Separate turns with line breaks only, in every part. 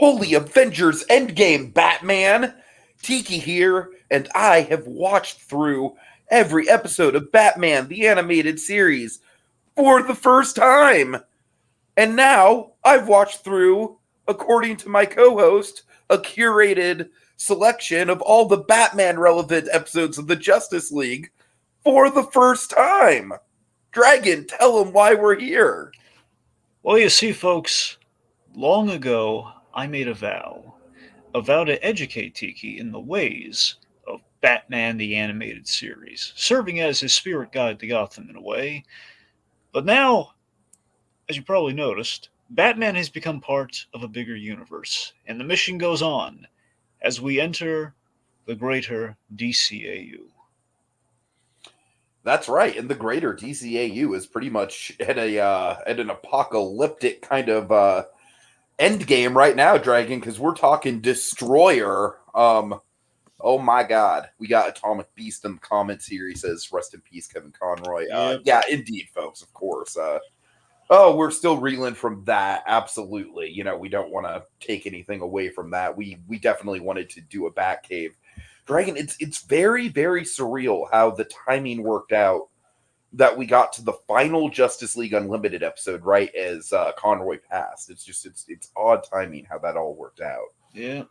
Holy Avengers Endgame, Batman! Tiki here, and I have watched through every episode of Batman the Animated Series for the first time. And now I've watched through, according to my co host, a curated selection of all the Batman relevant episodes of the Justice League for the first time. Dragon, tell them why we're here.
Well, you see, folks, long ago I made a vow to educate Tiki in the ways of Batman the Animated Series, serving as his spirit guide to Gotham in a way. But now, as you probably noticed, Batman has become part of a bigger universe, and the mission goes on as we enter the greater DCAU.
That's right, and the greater DCAU is pretty much at an apocalyptic kind of end game right now, Dragon, because we're talking Destroyer. Oh my God, we got Atomic Beast in the comments here. He says, "Rest in peace, Kevin Conroy."
Yep.
Yeah, indeed, folks. Of course. Oh, we're still reeling from that. Absolutely. We don't want to take anything away from that. We definitely wanted to do a Batcave. Dragon, it's very, very surreal how the timing worked out that we got to the final Justice League Unlimited episode right as Conroy passed. It's odd timing how that all worked out.
Yeah.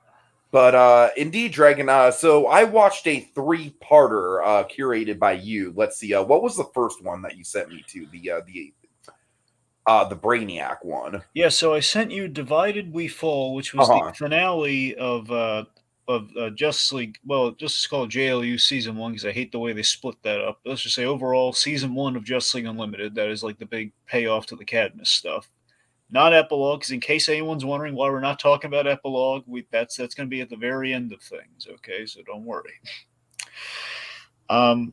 But indeed, Dragon. So I watched a three-parter curated by you. Let's see. What was the first one that you sent me to? The Brainiac one.
Yeah, so I sent you Divided We Fall, which was the finale of Justice League. Well, just call it JLU Season 1 because I hate the way they split that up. Let's just say overall Season 1 of Justice League Unlimited. That is like the big payoff to the Cadmus stuff. Not epilogue, because in case anyone's wondering why we're not talking about epilogue, that's going to be at the very end of things, okay? So don't worry.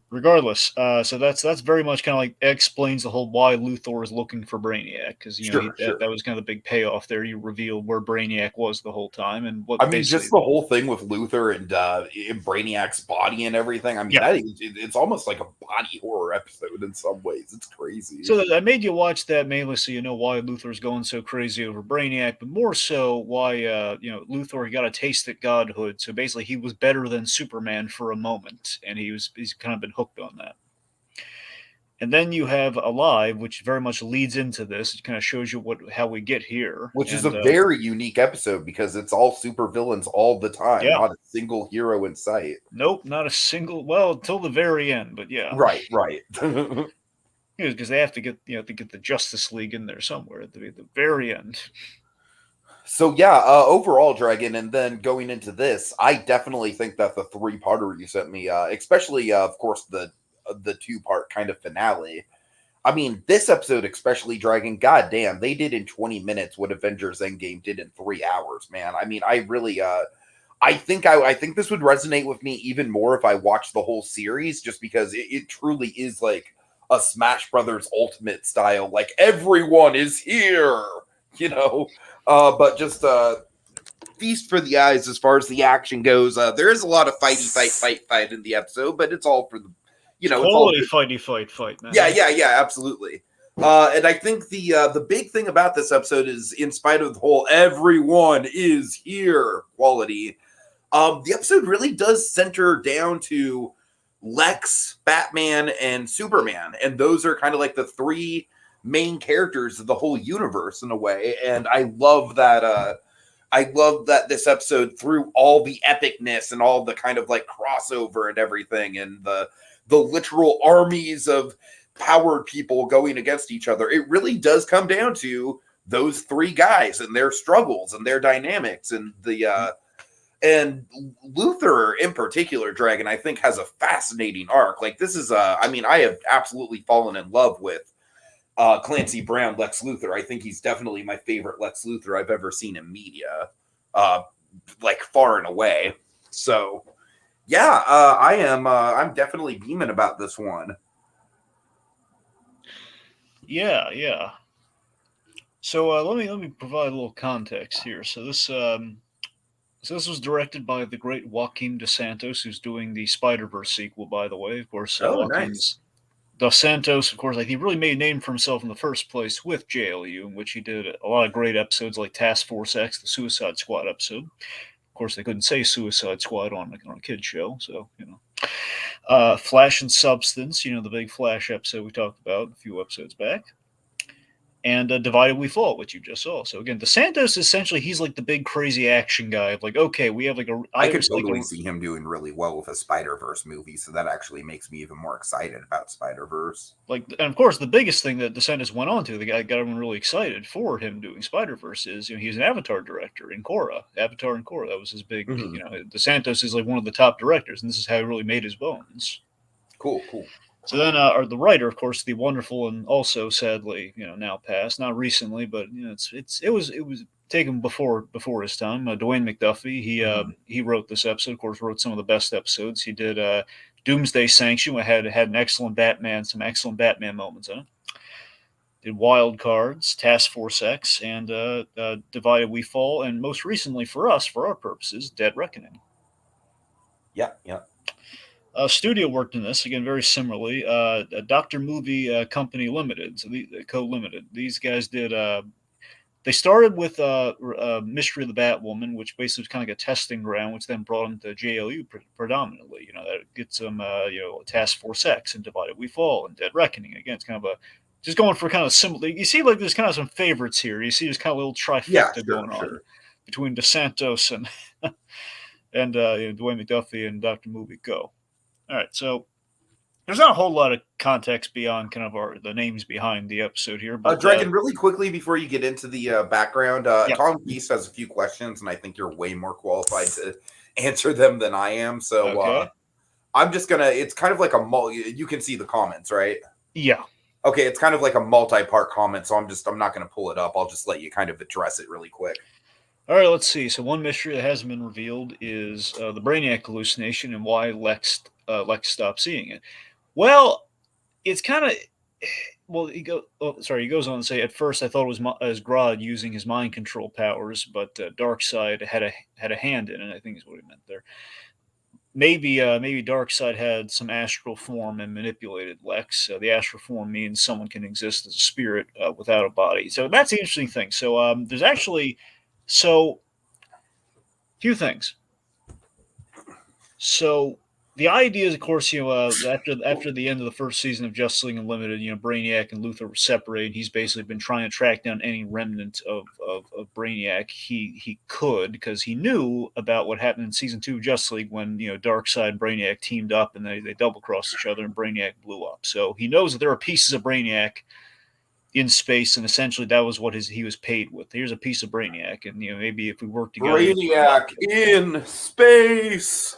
Regardless, so that's very much kind of like explains the whole why Luthor is looking for Brainiac, because
Sure.
that was kind of the big payoff there. You revealed where Brainiac was the whole time, and what
I mean, just the whole thing with Luthor and in Brainiac's body and everything. I mean, it's almost like a body horror episode in some ways. It's crazy.
So I made you watch that mainly so you know why Luthor's going so crazy over Brainiac, but more so why Luthor got a taste at godhood. So basically, he was better than Superman for a moment, and he's kind of been hooked on that. And then you have Alive, which very much leads into this. It kind of shows you how we get here.
Which is a very unique episode because it's all supervillains all the time.
Yeah.
Not a single hero in sight.
Nope, not a single. Well, until the very end, but yeah.
Right.
Because they have to get the Justice League in there somewhere at the very end.
So yeah, overall, Dragon, and then going into this, I definitely think that the three-parter you sent me, especially of course the two-part kind of finale. I mean, this episode, especially Dragon, goddamn, they did in 20 minutes what Avengers Endgame did in 3 hours, man. I mean, I really, I think this would resonate with me even more if I watched the whole series, just because it truly is like a Smash Brothers Ultimate style, like everyone is here, but just feast for the eyes as far as the action goes. There is a lot of fight in the episode, but it's all for the
quality fight, man.
Yeah, absolutely. And I think the big thing about this episode is, in spite of the whole "everyone is here" quality, the episode really does center down to Lex, Batman, and Superman, and those are kind of like the three main characters of the whole universe in a way. And I love that. I love that this episode, through all the epicness and all the kind of like crossover and everything, and the literal armies of powered people going against each other, it really does come down to those three guys and their struggles and their dynamics, and and Luthor in particular, Dragon, I think has a fascinating arc. Like this is I have absolutely fallen in love with Clancy Brown, Lex Luthor. I think he's definitely my favorite Lex Luthor I've ever seen in media, like far and away. So yeah, I'm definitely beaming about this one.
Yeah. So let me provide a little context here. So this was directed by the great Joaquin DeSantos, who's doing the Spider-Verse sequel, by the way. Of course,
Nice.
Dos Santos, of course, like he really made a name for himself in the first place with JLU, in which he did a lot of great episodes like Task Force X, the Suicide Squad episode. Of course, they couldn't say Suicide Squad on a kid show, so Flash and Substance, the big Flash episode we talked about a few episodes back, and Divided We Fall, which you just saw. So again, DeSantos essentially he's like the big crazy action guy of like, okay, we have like a
I could totally see him doing really well with a Spider-Verse movie, so that actually makes me even more excited about Spider-Verse.
And of course, the biggest thing that DeSantis went on to, the guy got everyone really excited for him doing Spider-Verse is, he's an Avatar director in Korra. Avatar and Korra, that was his big, DeSantis is like one of the top directors, and this is how he really made his bones.
Cool.
So then, the writer, of course, the wonderful and also sadly, now passed, not recently, but it was taken before his time. Dwayne McDuffie, he wrote this episode. Of course, wrote some of the best episodes. He did Doomsday Sanction, had an excellent Batman, some excellent Batman moments in it. Did Wild Cards, Task Force X, and Divided We Fall, and most recently for us, for our purposes, Dead Reckoning.
Yeah.
Studio worked in this again very similarly. Doctor Movie Company Limited, so co-limited. These guys did. They started with Mystery of the Batwoman, which basically was kind of like a testing ground, which then brought them to JLU predominantly. That gets them, Task Force X and Divided We Fall and Dead Reckoning. Again, it's kind of just going for kind of similar. You see, like there's kind of some favorites here. You see, there's kind of a little trifecta going on between DeSantos and and Dwayne McDuffie and Doctor Movie Go. All right, so there's not a whole lot of context beyond kind of the names behind the episode here. But
Dragon, really quickly before you get into the background, Tom Geese has a few questions, and I think you're way more qualified to answer them than I am. So I'm just gonna. It's kind of like you can see the comments, right?
Yeah.
Okay, it's kind of like a multi-part comment, so I'm not gonna pull it up. I'll just let you kind of address it really quick.
All right, let's see. So one mystery that hasn't been revealed is the Brainiac hallucination and why Lex stopped seeing it. Well, it's kind of he goes on to say, at first I thought it was as Grodd using his mind control powers, but Darkseid had a hand in it. I think is what he meant there. Maybe Darkseid had some astral form and manipulated Lex. The astral form means someone can exist as a spirit without a body. So that's the interesting thing. So there's actually few things. So the idea is, of course, after the end of the first season of Justice League Unlimited, Brainiac and Luthor were separated. He's basically been trying to track down any remnant of Brainiac he could, because he knew about what happened in season 2 of Justice League when Darkseid and Brainiac teamed up and they double crossed each other and Brainiac blew up. So he knows that there are pieces of Brainiac in space, and essentially that was what he was paid with. Here's a piece of Brainiac, and maybe if we work together.
Brainiac in space.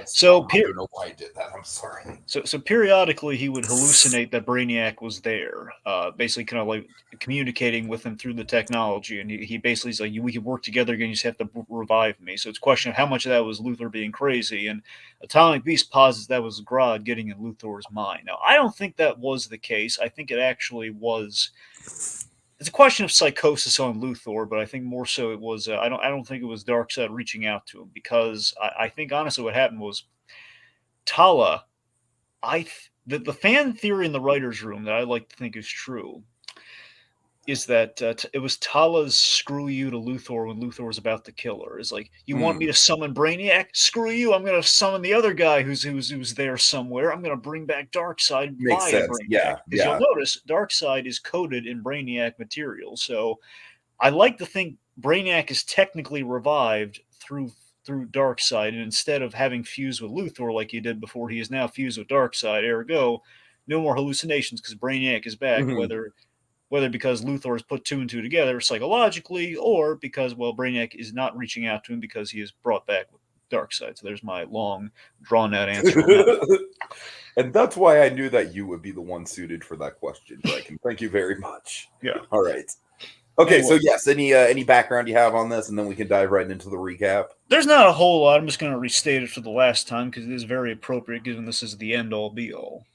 So
I don't know why I did that. I'm sorry.
So periodically he would hallucinate that Brainiac was there, basically kind of like communicating with him through the technology, and he basically is like, we can work together again. You just have to revive me. So it's a question of how much of that was Luthor being crazy, and Atomic Beast posits that was Grodd getting in Luthor's mind. Now I don't think that was the case. I think it actually was. It's a question of psychosis on Luthor, but I think more so it was. I don't think it was Darkseid reaching out to him, because I think honestly what happened was Tala. The fan theory in the writers' room that I like to think is true is that it was Tala's screw you to Luthor when Luthor was about to kill her. It's like, you want me to summon Brainiac? Screw you! I'm going to summon the other guy who's there somewhere. I'm going to bring back Darkseid via Brainiac.
Yeah.
Because you'll notice Darkseid is coated in Brainiac material. So I like to think Brainiac is technically revived through Darkseid, and instead of having fused with Luthor like he did before, he is now fused with Darkseid. Ergo, no more hallucinations because Brainiac is back. Whether because Luthor has put 2 and 2 together psychologically, or because, Brainiac is not reaching out to him because he is brought back with Darkseid. So there's my long, drawn-out answer on that.
And that's why I knew that you would be the one suited for that question, Draken. Thank you very much.
Yeah.
All right. Okay, so yes, any background you have on this, and then we can dive right into the recap?
There's not a whole lot. I'm just going to restate it for the last time because it is very appropriate, given this is the end-all, be-all.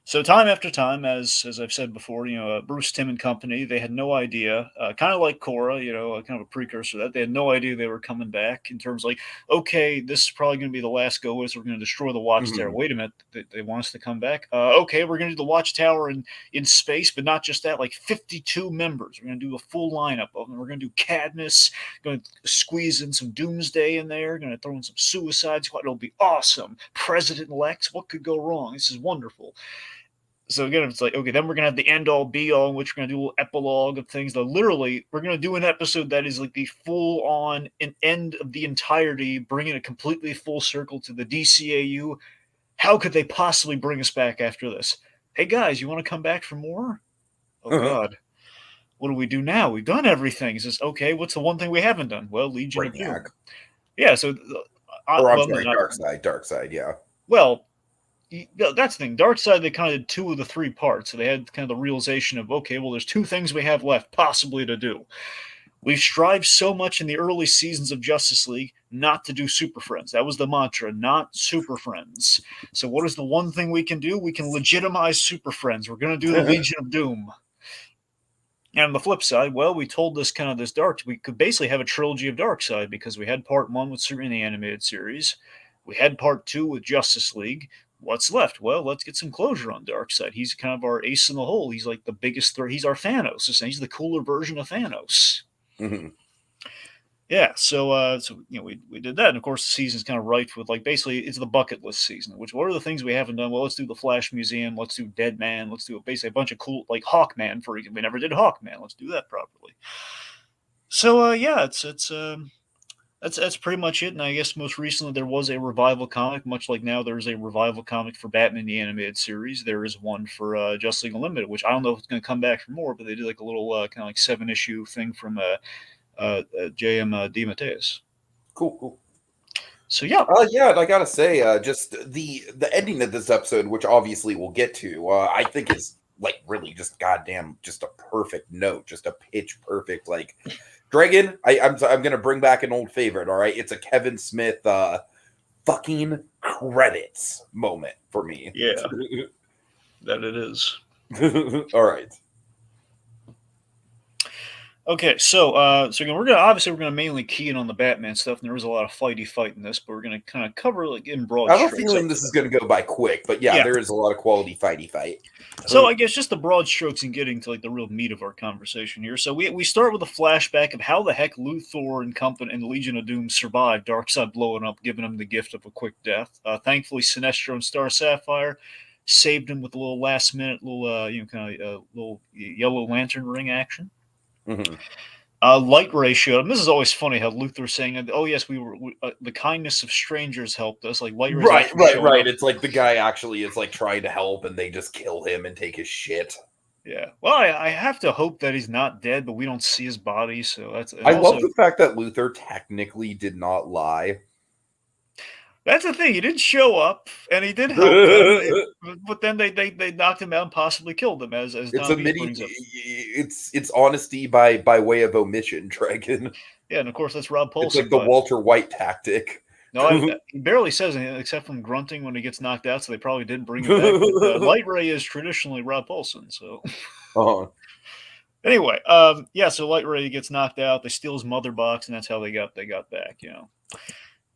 So time after time, as I've said before, Bruce Timm and company, they had no idea. Kind of like Korra, kind of a precursor to that. They had no idea they were coming back in terms of like, okay, this is probably going to be the last go. Is we're going to destroy the Watchtower.
Mhm.
Wait a minute, they want us to come back. Okay, we're going to do the Watchtower in space, but not just that. Like 52 members. We're going to do a full lineup of them. We're going to do Cadmus. Going to squeeze in some Doomsday in there. Going to throw in some Suicide Squad. It'll be awesome. President Lex. What could go wrong? This is wonderful. So again, it's like, okay, then we're gonna have the end all be all, in which we're gonna do a little epilogue of things. Though literally, we're gonna do an episode that is like the full on an end of the entirety, bringing it completely full circle to the DCAU. How could they possibly bring us back after this? Hey guys, you want to come back for more? Oh God, what do we do now? We've done everything. It's just okay. What's the one thing we haven't done? Well, Legion of
Brainiac.
Doom. Yeah. So,
Or I'm
well, no,
sorry,
not
Dark Side, yeah.
well. That's the thing. Dark Side, they kind of did two of the three parts. So they had kind of the realization of, okay, well, there's two things we have left possibly to do. We've strived so much in the early seasons of Justice League not to do Super Friends. That was the mantra, not Super Friends. So what is the one thing we can do? We can legitimize Super Friends. We're going to do the Legion of Doom. And on the flip side, well, we told this kind of this dark. We could basically have a trilogy of Dark Side because we had part one with Superman the animated series, we had part two with Justice League. What's left? Well, let's get some closure on Dark Side. He's kind of our ace in the hole. He's like the biggest threat. He's our Thanos. He's the cooler version of Thanos.
Mhm.
Yeah, so we did that, and of course the season's kind of rife with like basically it's the bucket list season. Which what are the things we haven't done? Well, let's do the Flash Museum, let's do Dead Man, let's do basically a bunch of cool like Hawkman for we never did Hawkman. Let's do that properly. So yeah, that's pretty much it. And I guess most recently there was a revival comic, much like now there's a revival comic for Batman the animated series. There is one for Justice League Unlimited, which I don't know if it's going to come back for more, but they did like a little kind of like 7 issue thing from J.M. DeMatteis.
Cool.
So yeah,
Yeah, and I gotta say, just the ending of this episode, which obviously we'll get to, I think is like really just goddamn just a perfect note, just a pitch perfect like Dragon. I'm gonna bring back an old favorite. All right, it's a Kevin Smith fucking credits moment for me.
yeah, that it is.
All right.
Okay, so again, we're gonna mainly key in on the Batman stuff, and there was a lot of fight in this, but we're gonna kind of cover like in broad
I have a
strokes
feeling
up to
this is
that.
going to go by quick, but yeah,
Yeah.
there is a lot of quality fighty fight.
So I guess just the broad strokes and getting to like the real meat of our conversation here. So we start with a flashback of how the heck Luthor and company and the Legion of Doom survived Darkseid blowing up, giving him the gift of a quick death. Thankfully, Sinestro and Star Sapphire saved him with a little last minute, little kind of little Yellow Lantern ring action.
Mhm.
Light Ray showed up. This is always funny how Luthor's saying, "Oh yes, the kindness of strangers helped us." Like Light Ray's
Right,
actually
right,
showing
right.
up.
It's like the guy actually is like trying to help, and they just kill him and take his shit.
Yeah. Well, I have to hope that he's not dead, but we don't see his body, so that's and
I love
also
the fact that Luther technically did not lie.
that's the thing. He didn't show up, and he did help them, but then they knocked him out and possibly killed him, as
It's
Don
a
Beast
midi.
brings up.
It's honesty by way of omission, Dragon.
Yeah, and of course that's Rob
It's like
Paulson,
the
but
Walter White tactic.
no, he barely says anything except from grunting when he gets knocked out, so they probably didn't bring him back. But Light Ray is traditionally Rob Paulson, so.
Uh-huh.
Anyway, yeah, so Light Ray gets knocked out. They steal his mother box, and that's how they got back.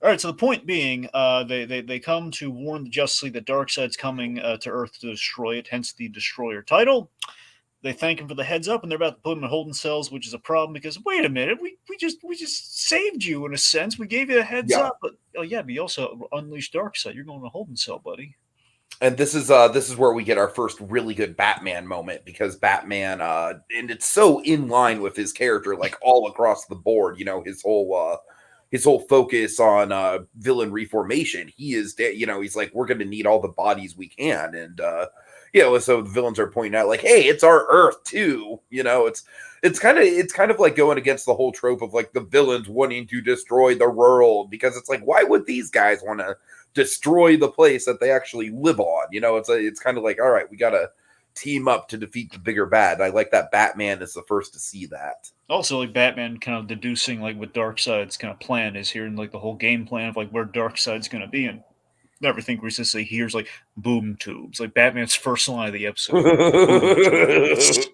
All right. So the point being, they come to warn the Justice League that Darkseid's coming to Earth to destroy it. Hence the Destroyer title. They thank him for the heads up, and they're about to put him in holding cells, which is a problem because wait a minute, we just saved you in a sense. We gave you a heads
Yeah,
up, but oh yeah, but you also unleashed Darkseid. You're going to holding cell, buddy.
and this is where we get our first really good Batman moment because Batman and it's so in line with his character like all across the board, his whole focus on villain reformation. He is he's like we're going to need all the bodies we can and so the villains are pointing out like hey, it's our Earth too. It's kind of like going against the whole trope of like the villains wanting to destroy the world because it's like why would these guys want to destroy the place that they actually live on. It's kind of like, all right, we got to team up to defeat the bigger bad. I like that Batman is the first to see that.
Also, like Batman kind of deducing like what Darkseid's kind of plan is here and like the whole game plan of like where Darkseid's going to be in. never think recently hears like boom tubes. Like Batman's first line of the episode. Boom tubes.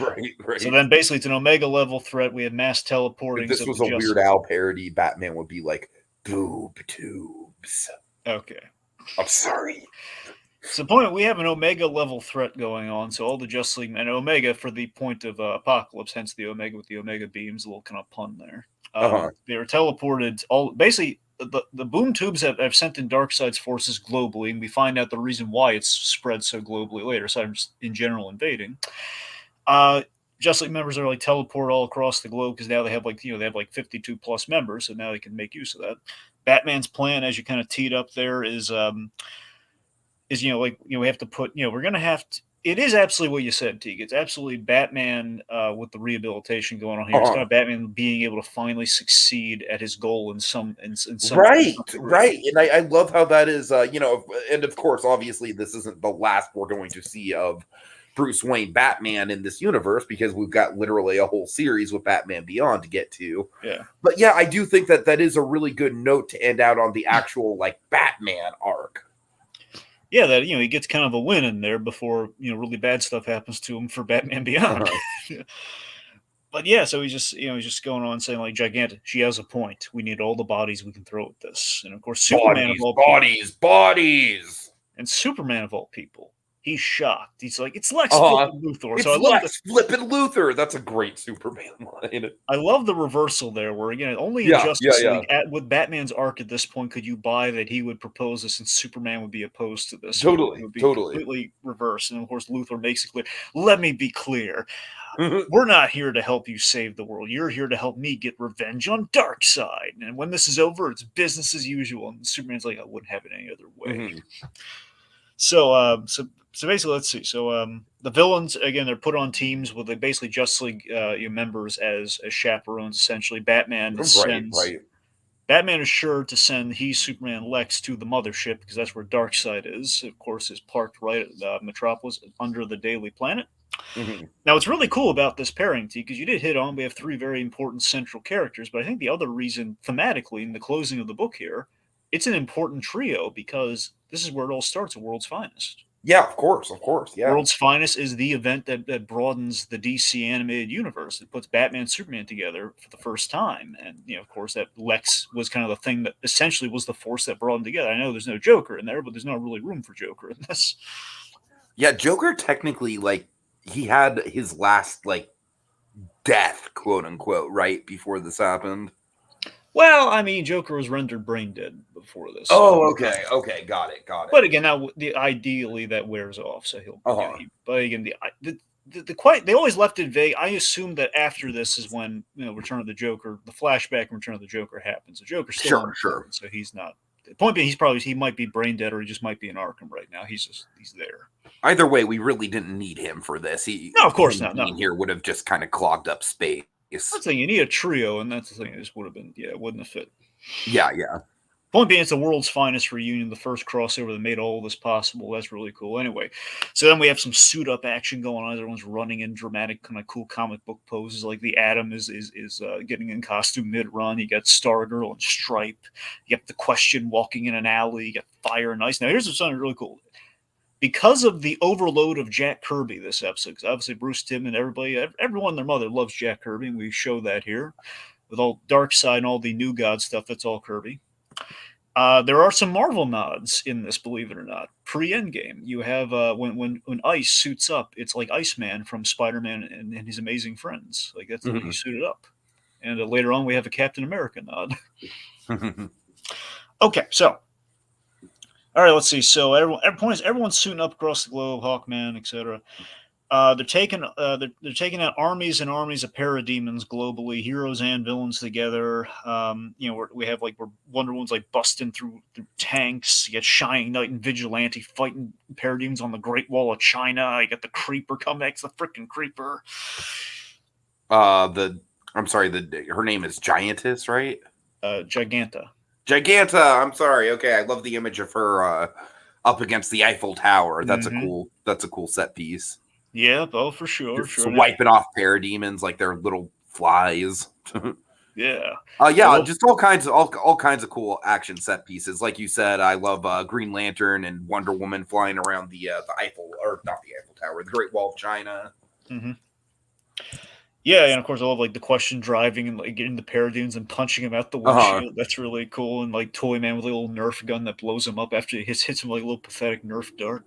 Right.
So then basically it's an Omega level threat. We have mass
If
teleportings
this
of
was
the
a
Justice.
Weird Al parody, Batman would be like, boob tubes.
Okay.
I'm sorry.
So the point we have an Omega level threat going on. So all the Justice League and Omega for the point of Apocalypse, hence the Omega with the Omega beams, a little kind of pun there. They were teleported. All basically the boom tubes have sent in Darkseid's forces globally, and we find out the reason why it's spread so globally later. Aside from just in general invading, Justice League members are like teleported all across the globe because now they have they have like 52 plus members, so now they can make use of that. Batman's plan, as you kind of teed up there, is we have to put we're gonna have to. It is absolutely what you said, Teague. It's absolutely Batman with the rehabilitation going on here. It's kind of Batman being able to finally succeed at his goal in some
right.
degree.
And I love how that is, and of course, obviously, this isn't the last we're going to see of Bruce Wayne Batman in this universe because we've got literally a whole series with Batman Beyond to get to.
Yeah.
But yeah, I do think that is a really good note to end out on the actual like Batman arc.
Yeah, that he gets kind of a win in there before really bad stuff happens to him for Batman Beyond. But yeah, so he's just going on saying like, gigantic. She has a point. We need all the bodies we can throw at this, and of course, Superman of all
bodies,
and Superman of all people. He's shocked. He's like, it's Lex flipping Luthor.
It's
so I love
Lex flipping Luthor. That's a great Superman line.
I love the reversal there, where only in Justice League with Batman's arc at this point could you buy that he would propose this and Superman would be opposed to this.
Totally,
it would be completely reversed. And of course, Luthor makes it clear. Let me be clear. We're not here to help you save the world. You're here to help me get revenge on Darkseid. And when this is over, it's business as usual. And Superman's like, I wouldn't have it any other way. So basically, let's see. So the villains again, they're put on teams with basically Justice League members as chaperones. Essentially, Batman Batman is sure to send Superman Lex to the mothership because that's where Darkseid is. Of course, is parked right at Metropolis under the Daily Planet. Now, what's really cool about this pairing, T, because you did hit on, we have three very important central characters, but I think the other reason, thematically, in the closing of the book here, it's an important trio because this is where it all starts at World's Finest.
Yeah, of course, yeah.
World's Finest is the event that broadens the DC animated universe. It puts Batman and Superman together for the first time. And, of course, that Lex was kind of the thing that essentially was the force that brought them together. I know there's no Joker in there, but there's not really room for Joker in this.
Yeah, Joker technically, he had his last, death, quote unquote, right before this happened.
Well, I mean, Joker was rendered brain dead before this.
Oh, okay, got it.
But again, now ideally that wears off, so he'll. But again, they always left it vague. I assume that after this is when Return of the Joker, the flashback and Return of the Joker happens. The Joker's still
sure.
So he's not. The point being, he might be brain dead or he just might be in Arkham right now. He's there.
Either way, we really didn't need him for this.
No, of course not. No,
here would have just kind of clogged up space.
That's the thing. You need a trio, and that's the thing. It just would have been, it wouldn't have fit.
Yeah.
Point being, it's the World's Finest reunion, the first crossover that made all this possible. That's really cool. Anyway, so then we have some suit-up action going on. Everyone's running in dramatic, kind of cool comic book poses. Like the Atom is getting in costume mid-run. You got Stargirl and Stripe. You got the Question walking in an alley. You got Fire and Ice. Now, here's something really cool. Because of the overload of Jack Kirby this episode, because obviously Bruce Timm and everyone and their mother loves Jack Kirby, and we show that here. With all Darkseid and all the New God stuff, that's all Kirby. There are some Marvel nods in this, believe it or not. Pre-Endgame, you have when Ice suits up, it's like Iceman from Spider-Man and His Amazing Friends. Like that's when he suited up. And later on, we have a Captain America nod. Okay, so all right, let's see. So everyone's suiting up across the globe, Hawkman, etc. They're taking out armies and armies of parademons globally, heroes and villains together. We're Wonder Woman's busting through tanks. You get Shining Knight and Vigilante fighting parademons on the Great Wall of China. You got the Creeper come back. It's the freaking Creeper.
Her name is Giantess, right?
Giganta.
I'm sorry. Okay, I love the image of her up against the Eiffel Tower. That's a cool set piece.
Yeah, for sure.
Just wiping off parademons like they're little flies.
Yeah. I
Yeah,
love.
just all kinds of cool action set pieces. Like you said, I love Green Lantern and Wonder Woman flying around the Eiffel, or not the Eiffel Tower, the Great Wall of China.
Mhm. Yeah, and of course I love like the question driving and like getting the Paradunes and punching him out the
Uh-huh.
windshield. That's really cool. And like Toy Man with a little Nerf gun that blows him up after he hits him like a little pathetic Nerf dart.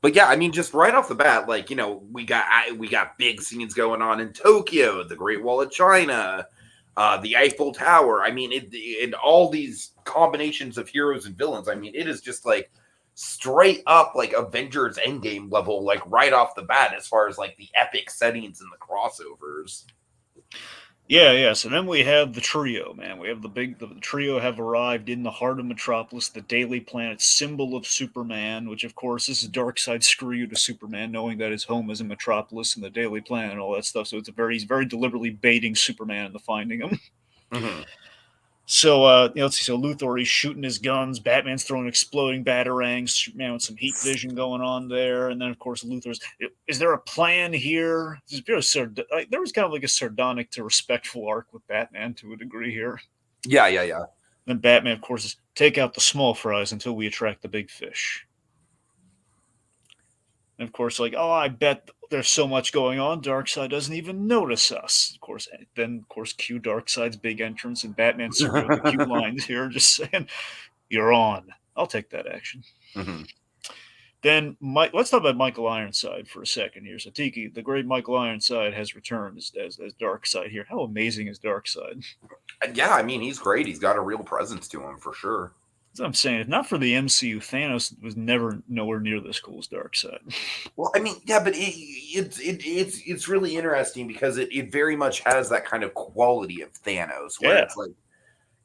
But yeah, I mean, just right off the bat, like, we got big scenes going on in Tokyo, the Great Wall of China, the Eiffel Tower. I mean, in all these combinations of heroes and villains. I mean, it is just like straight up like Avengers Endgame level, like right off the bat, as far as like the epic settings and the crossovers.
Yeah, yeah. So then we have the trio, man. We have the trio have arrived in the heart of Metropolis, the Daily Planet, symbol of Superman. Which, of course, this is Darkseid screw you to Superman, knowing that his home is in Metropolis and the Daily Planet and all that stuff. So he's very deliberately baiting Superman into finding him.
Mm-hmm.
So, let's see. So Luthor, he's shooting his guns. Batman's throwing exploding batarangs. Superman with some heat vision going on there. And then, of course, Luthor's. Is there a plan here? There was kind of like a sardonic to respectful arc with Batman to a degree here.
Yeah, yeah, yeah.
Then Batman, of course, is take out the small fries until we attract the big fish. And of course, like, oh, I bet there's so much going on, Darkseid doesn't even notice us. Of course, cue Darkseid's big entrance, and Batman super with the cute lines here, just saying, "You're on. I'll take that action."
Mm-hmm.
Then, let's talk about Michael Ironside for a second here. So, Tiki, the great Michael Ironside, has returned as Darkseid here. How amazing is Darkseid?
Yeah, I mean, he's great. He's got a real presence to him for sure.
That's what I'm saying. If not for the MCU, Thanos was never nowhere near this cool as Darkseid.
Well, I mean, yeah, but it's really interesting because it very much has that kind of quality of Thanos, where
Yeah.
it's like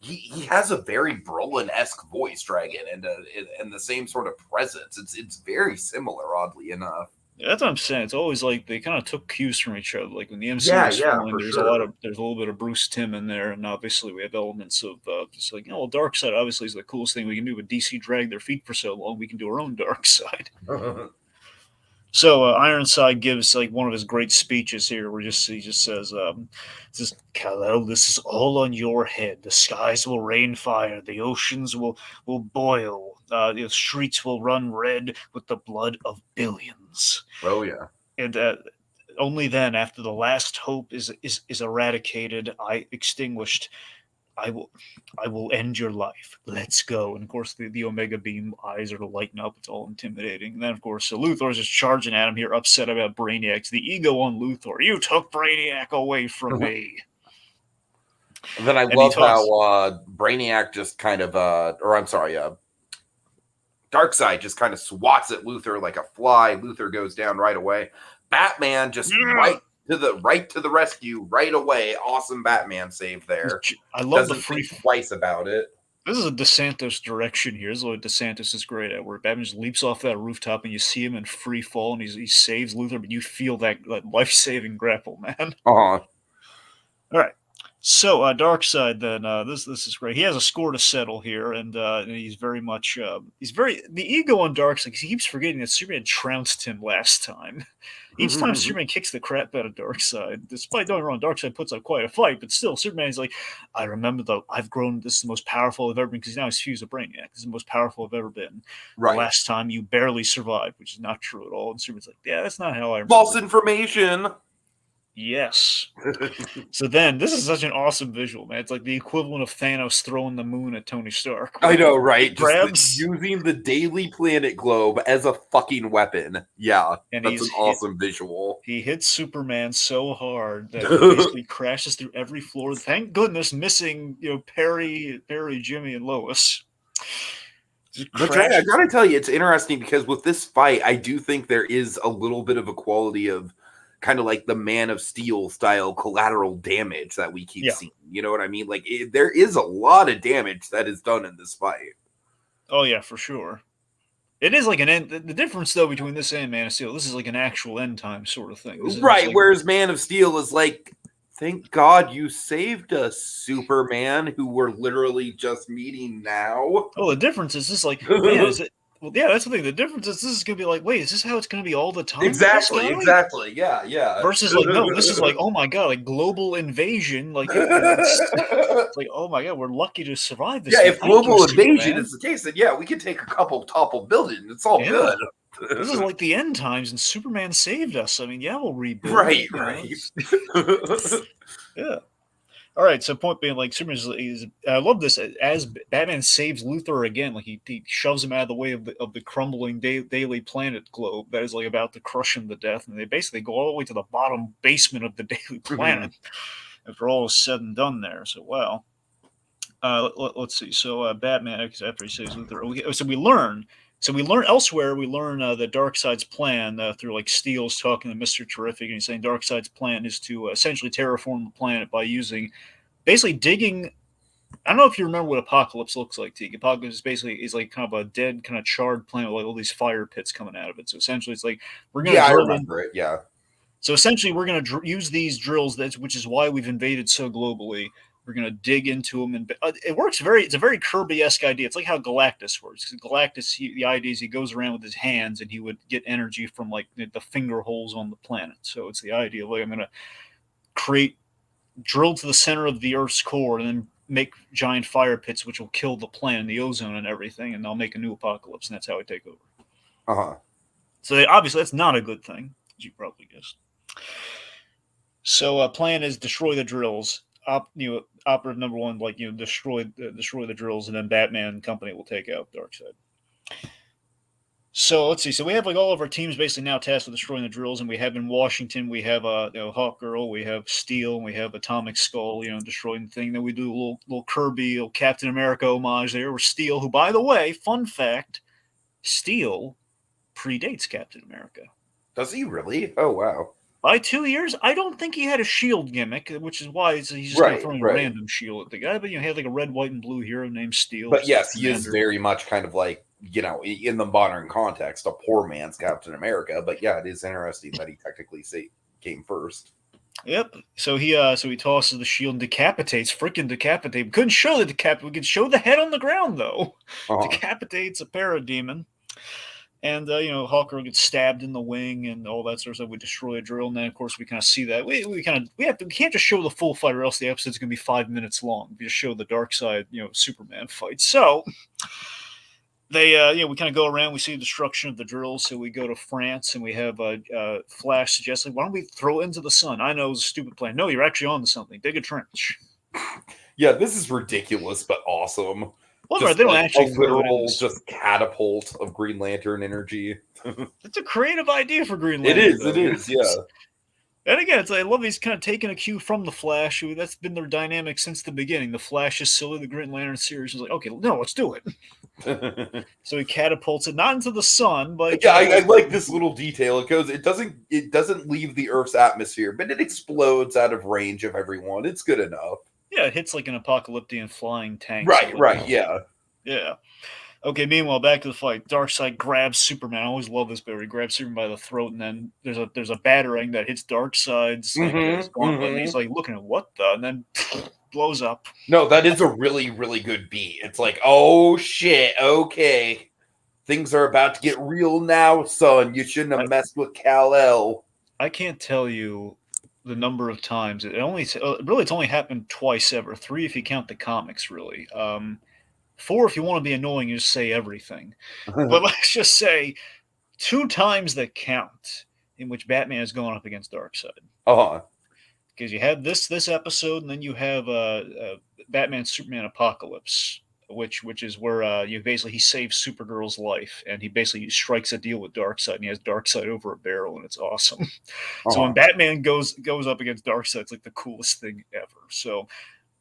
he has a very Brolin-esque voice, Dragon, and the same sort of presence. It's very similar, oddly enough.
Yeah, that's what I'm saying. It's always like they kind of took cues from each other. Like when the MCU
Yeah,
was
yeah,
forming,
for sure.
there's a little bit of Bruce Timm in there, and obviously we have elements of just like, well, Darkseid obviously is the coolest thing we can do. But DC dragged their feet for so long, we can do our own Darkseid. So Ironside gives like one of his great speeches here, where he just says, Kal-El, this is all on your head. The skies will rain fire, the oceans will boil, the streets will run red with the blood of billions.
Oh yeah.
And only then, after the last hope is eradicated, extinguished, I will I will end your life. Let's go. And of course the Omega Beam eyes are to lighten up. It's all intimidating. And then of course so Luthor's just charging at him here, upset about Brainiac's the ego on Luthor. You took Brainiac away from me.
And then I
And he
love how
talks
Brainiac just kind of, or I'm sorry, Darkseid just kind of swats at Luthor like a fly. Luthor goes down right away. Batman just
yeah.
right to the rescue right away. Awesome Batman save there.
I love the
Doesn't
free
think twice about it.
This is a DeSantis direction here. This is what DeSantis is great at, where Batman just leaps off that rooftop and you see him in free fall and he saves Luthor, but you feel that life-saving grapple, man.
Uh-huh.
All right. So Darkseid, then this is great. He has a score to settle here, and he's very much the ego on Darkseid because he keeps forgetting that Superman trounced him last time. Each time Superman kicks the crap out of Darkseid, despite going wrong, Darkseid puts up quite a fight, but still Superman's like, I remember though I've grown. This is the most powerful I've ever been because now he's fused a Brainiac. This is the most powerful I've ever been. The
Right.
last time you barely survived, which is not true at all. And Superman's like, yeah, that's not how I remember.
False information.
Yes. So then, this is such an awesome visual, man. It's like the equivalent of Thanos throwing the moon at Tony Stark.
I know, right?
Grabs
using the Daily Planet globe as a fucking weapon. Yeah,
and
that's an awesome visual.
He hits Superman so hard that he basically crashes through every floor. Thank goodness, missing Perry, Jimmy, and Lois.
But Jay, I gotta tell you, it's interesting because with this fight, I do think there is a little bit of a quality of kind of like the Man of Steel style collateral damage that we keep seeing. You know what I mean? Like there is a lot of damage that is done in this fight.
Oh yeah, for sure. It is like an end. The difference though between this and Man of Steel, this is like an actual end time sort of thing.
Right, whereas Man of Steel is like, thank God you saved us, Superman, who we're literally just meeting now.
Oh, the difference is this like, man, Well, yeah, that's the thing. The difference is this is going to be like, wait, is this how it's going to be all the time with this
Exactly,
guy?
exactly. Yeah, yeah.
Versus like, no, this is like, oh my god, like global invasion. Like, it's like, oh my god, we're lucky to survive this
Yeah,
thing.
if
Thank you,
global invasion
Superman.
is the case, then yeah, we can take a couple toppled buildings. It's all
Yeah,
good.
this is like the end times, and Superman saved us. I mean, yeah, we'll rebuild.
Right, right.
Yeah. All right. So point being, like Superman is I love this as Batman saves Luthor again. Like he shoves him out of the way of the crumbling daily planet globe that is like about to crush him to death, and they basically go all the way to the bottom basement of the daily planet after all is said and done there. So wow. Let's see. So Batman, after he saves Luthor, so we learn. So we learn elsewhere. We learn the Darkseid's plan through like Steele's talking to Mister Terrific, and he's saying Darkseid's plan is to essentially terraform the planet by using basically digging. I don't know if you remember what Apocalypse looks like. T. Apocalypse is like kind of a dead, kind of charred planet with like all these fire pits coming out of it. So essentially, it's like we're gonna
Yeah, I
drill in.
remember it. Yeah.
So essentially, we're going to use these drills, which is why we've invaded so globally. We're going to dig into them, and it works very. It's a very Kirby-esque idea. It's like how Galactus works. Galactus, the idea is he goes around with his hands, and he would get energy from like the finger holes on the planet. So it's the idea of like I'm going to drill to the center of the Earth's core, and then make giant fire pits, which will kill the planet, the ozone, and everything, and I'll make a new apocalypse, and that's how I take over. So obviously, that's not a good thing, as you probably guessed. So plan is destroy the drills. Operative number one, like destroy the drills, and then Batman and company will take out Darkseid. So let's see. So we have like all of our teams basically now tasked with destroying the drills, and we have in Washington we have Hawkgirl, we have Steel, and we have Atomic Skull, destroying the thing. Then we do a little Kirby, little Captain America homage there. With Steel, who by the way, fun fact, Steel predates Captain America.
Does he really? Oh wow.
By 2 years, I don't think he had a shield gimmick, which is why he's just kind of throwing a random shield at the guy. But he had like a red, white, and blue hero named Steel.
But yes, he is very much kind of like in the modern context, a poor man's Captain America. But yeah, it is interesting that he technically came first.
Yep. So he tosses the shield and decapitates. Freaking decapitate. We couldn't show the decapitate. We could show the head on the ground though. Decapitates a parademon. And Hawker gets stabbed in the wing and all that sort of stuff. We destroy a drill, and then of course we kind of see that we can't just show the full fight, or else the episode's going to be 5 minutes long. We just show the Darkseid, Superman fight. So they we kind of go around. We see the destruction of the drills. So we go to France, and we have Flash suggesting, why don't we throw it into the sun? I know it's a stupid plan. No, you're actually on to something. Dig a trench.
Yeah, this is ridiculous, but awesome.
Well, just, they don't actually
a literal just catapult of Green Lantern energy.
It's a creative idea for Green Lantern.
It is, yeah.
And again, I love he's kind of taking a cue from the Flash. That's been their dynamic since the beginning. The Flash is silly. The Green Lantern series is like, okay, no, let's do it. So he catapults it not into the sun, but
yeah, I like this little detail. It doesn't leave the Earth's atmosphere, but it explodes out of range of everyone. It's good enough.
Yeah, it hits like an apocalyptic flying tank.
Right, yeah.
Yeah. Okay, meanwhile, back to the fight. Darkseid grabs Superman. I always love this bit where he grabs Superman by the throat, and then there's a batarang that hits Darkseid's gauntlet, and he's like looking at what the, and then blows up.
No, that is a really, really good beat. It's like, oh shit, okay. Things are about to get real now, son. You shouldn't have messed with Kal-El.
I can't tell you the number of times it's only happened twice ever. 3 if you count the comics, really. 4 if you want to be annoying, you just say everything. But let's just say 2 times the count in which Batman is going up against Darkseid. Because you have this episode, and then you have Batman Superman Apocalypse, which is where he saves Supergirl's life, and he basically strikes a deal with Darkseid, and he has Darkseid over a barrel, and it's awesome. So when Batman goes up against Darkseid, it's like the coolest thing ever. So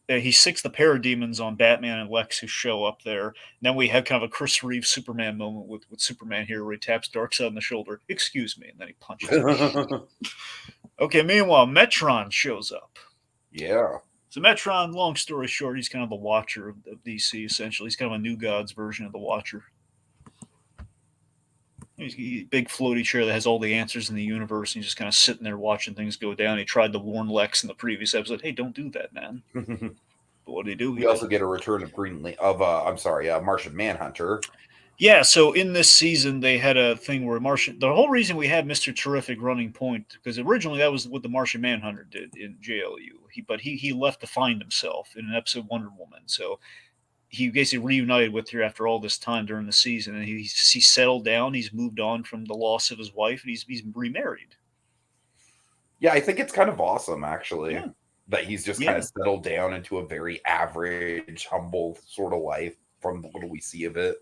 he sicks the parademons on Batman and Lex, who show up there. And then we have kind of a Chris Reeve Superman moment with Superman here, where he taps Darkseid on the shoulder. Excuse me, and then he punches him. Okay, meanwhile, Metron shows up.
Yeah.
So Metron, long story short, he's kind of the Watcher of DC, essentially. He's kind of a New Gods version of the Watcher. He's a big floaty chair that has all the answers in the universe, and he's just kind of sitting there watching things go down. He tried to warn Lex in the previous episode, hey, don't do that, man. But what did he do?
We also get a return of Martian Manhunter.
Yeah, so in this season they had a thing where Martian. The whole reason we had Mister Terrific running point because originally that was what the Martian Manhunter did in JLU. He left to find himself in an episode of Wonder Woman. So he basically reunited with her after all this time during the season, and he settled down. He's moved on from the loss of his wife, and he's remarried.
Yeah, I think it's kind of awesome actually
Yeah,
that he's just kind
yeah.
of settled down into a very average, humble sort of life from the little we see of it.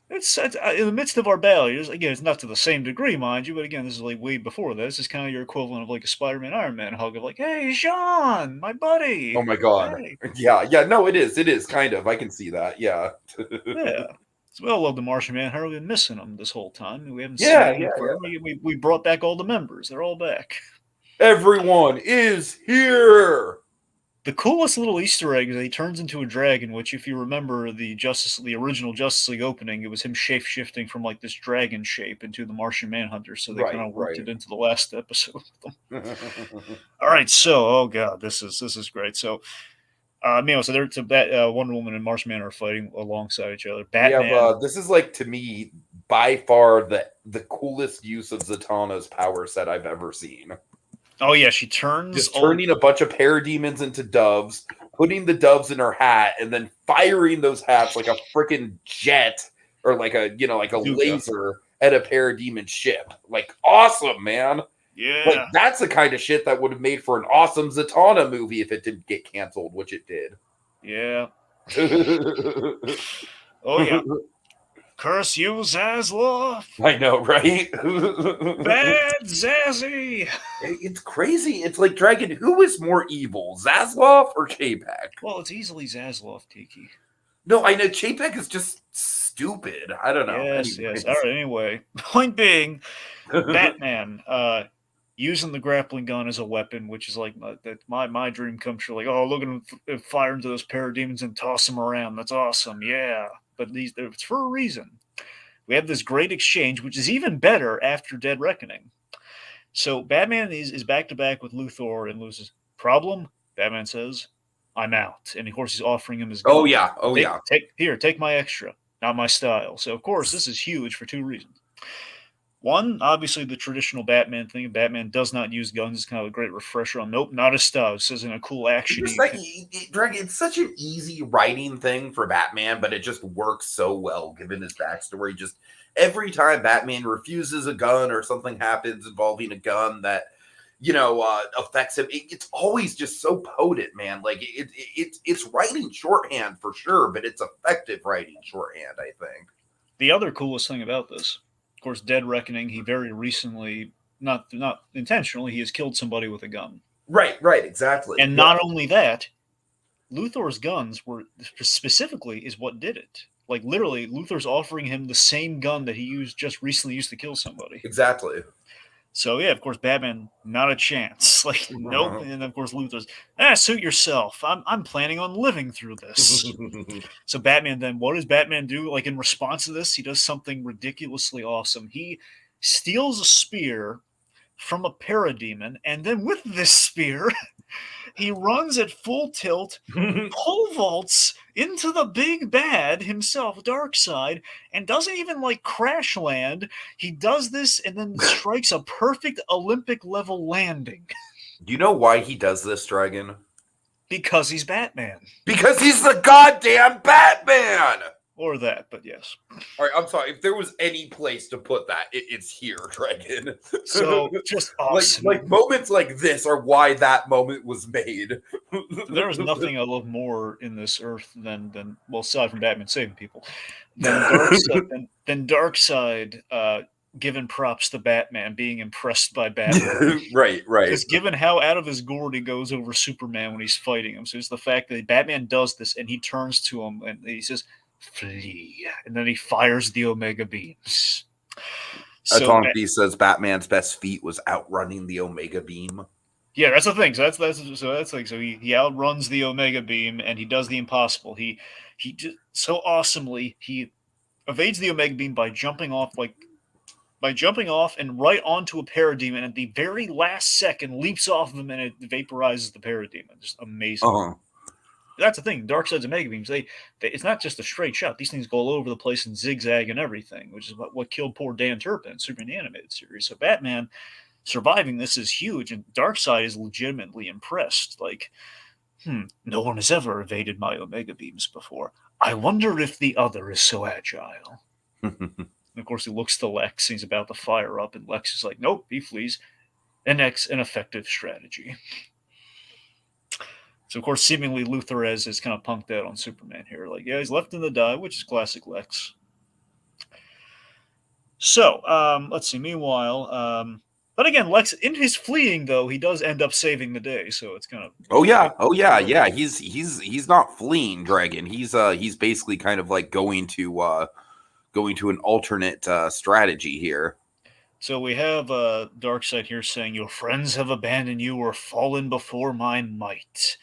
It's in the midst of our battle. Again, it's not to the same degree, mind you, but again, this is like way before this. This is kind of your equivalent of like a Spider-Man, Iron Man hug of like, "Hey, Sean, my
Oh
buddy."
my god.
Hey,
Yeah, yeah, no, it is kind of. I can see that. Yeah.
yeah. So we all love the Martian Manhunter. We've been missing him this whole time. We haven't seen
Yeah,
him in
yeah,
forever.
yeah.
We brought back all the members. They're all back.
Everyone is here.
The coolest little Easter egg is that he turns into a dragon, which, if you remember the original Justice League opening, it was him shape shifting from like this dragon shape into the Martian Manhunter. So they kind
Right,
of worked
right.
it into the last episode. All right, so oh god, this is great. So, so they're Wonder Woman and Martian Man are fighting alongside each other.
We have
Batman.
this is like to me by far the coolest use of Zatanna's power set I've ever seen.
Oh yeah, she turns
Just
all.
turning a bunch of parademons into doves, putting the doves in her hat, and then firing those hats like a freaking jet or like a like a
Bazooka.
laser at a parademon ship. Like awesome, man. Like
Yeah,
that's the kind of shit that would have made for an awesome Zatanna movie if it didn't get canceled, which it did.
yeah. Oh yeah. Curse you, Zaslav!
I know, right?
Bad Zazzy!
It's crazy. It's like Dragon. Who is more evil, Zaslav or Chapek?
Well, it's easily Zaslav, Tiki.
No, I know Chapek is just stupid. I don't know.
Yes, yes. All
Anyways,
right, anyway. Point being, Batman, using the grappling gun as a weapon, which is like my dream come true. Like, oh, look at him fire into those parademons and toss them around. That's awesome. Yeah. But it's for a reason. We have this great exchange, which is even better after Dead Reckoning. So Batman is back to back with Luthor and loses. Problem? Batman says, I'm out. And of course he's offering him his
oh
gun.
yeah, oh yeah.
Take my extra. Not my style. So of course this is huge for two reasons. One, obviously the traditional Batman thing. Batman does not use guns. It's kind of a great refresher on nope, not his style. This isn't a cool action.
Just like Dragon, it's such an easy writing thing for Batman, but it just works so well given his backstory. Just every time Batman refuses a gun or something happens involving a gun that affects him, it's always just so potent, man. Like it's writing shorthand for sure, but it's effective writing shorthand, I think.
The other coolest thing about this, of course, Dead Reckoning, he very recently, not intentionally, he has killed somebody with a gun.
Right, exactly.
And not only that, Luthor's guns were specifically is what did it. Like literally, Luthor's offering him the same gun that he just recently used to kill somebody.
Exactly.
So yeah, of course, Batman, not a chance. Like nope. And of course, Luthor's suit yourself. I'm planning on living through this. So Batman then, what does Batman do? Like in response to this, he does something ridiculously awesome. He steals a spear from a parademon, and then with this spear, he runs at full tilt, pole vaults into the big bad himself, Darkseid, and doesn't even like crash land. He does this and then strikes a perfect Olympic level landing.
Do you know why he does this, Dragon?
Because he's Batman.
Because he's the goddamn Batman!
Or that, but yes.
All right, I'm sorry. If there was any place to put that, it's here, Dragon.
So just awesome.
Like moments like this are why that moment was made.
There is nothing I love more in this earth than well, aside from Batman saving people, than Darkseid giving props to Batman, being impressed by Batman.
Right.
Because given how out of his gourd he goes over Superman when he's fighting him, so it's the fact that Batman does this and he turns to him and he says, "Flee," and then he fires the Omega beams. So
Atonfi says Batman's best feat was outrunning the Omega beam.
yeah, that's the thing. So that's like so he outruns the Omega beam and he does the impossible. He just so awesomely he evades the Omega beam by jumping off and right onto a parademon at the very last second leaps off of him and it vaporizes the parademon. Just amazing. that's the thing. Darkseid's Omega beams, they it's not just a straight shot. These things go all over the place and zigzag and everything, which is what killed poor Dan Turpin in Superman the Animated Series. So Batman surviving this is huge, and Darkseid is legitimately impressed. Like, no one has ever evaded my Omega beams before. I wonder if the other is so agile. And of course, he looks to Lex, and he's about to fire up, and Lex is like, nope, he flees. An effective strategy. So, of course, seemingly Luthor is kind of punked out on Superman here. Like, yeah, he's left in the die, which is classic Lex. So, let's see. Meanwhile, but again, Lex, in his fleeing, though, he does end up saving the day. So it's kind of
Oh yeah. He's not fleeing Dragon. He's basically kind of like going to an alternate strategy here.
So we have Darkseid here saying, "Your friends have abandoned you or fallen before my might.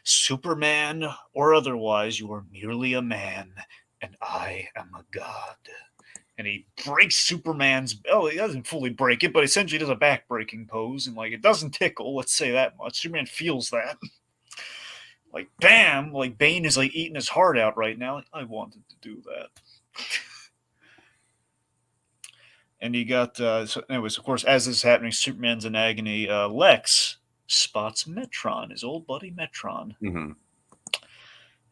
Superman or otherwise, you are merely a man, and I am a god." And he breaks Superman's. Oh, he doesn't fully break it, but essentially does a back-breaking pose, and like it doesn't tickle. Let's say that much. Superman feels that. Like bam, like Bane is like eating his heart out right now. Like, I wanted to do that. And you got, so anyways, of course, as this is happening, Superman's in agony. Lex spots Metron, his old buddy Metron.
Mm-hmm.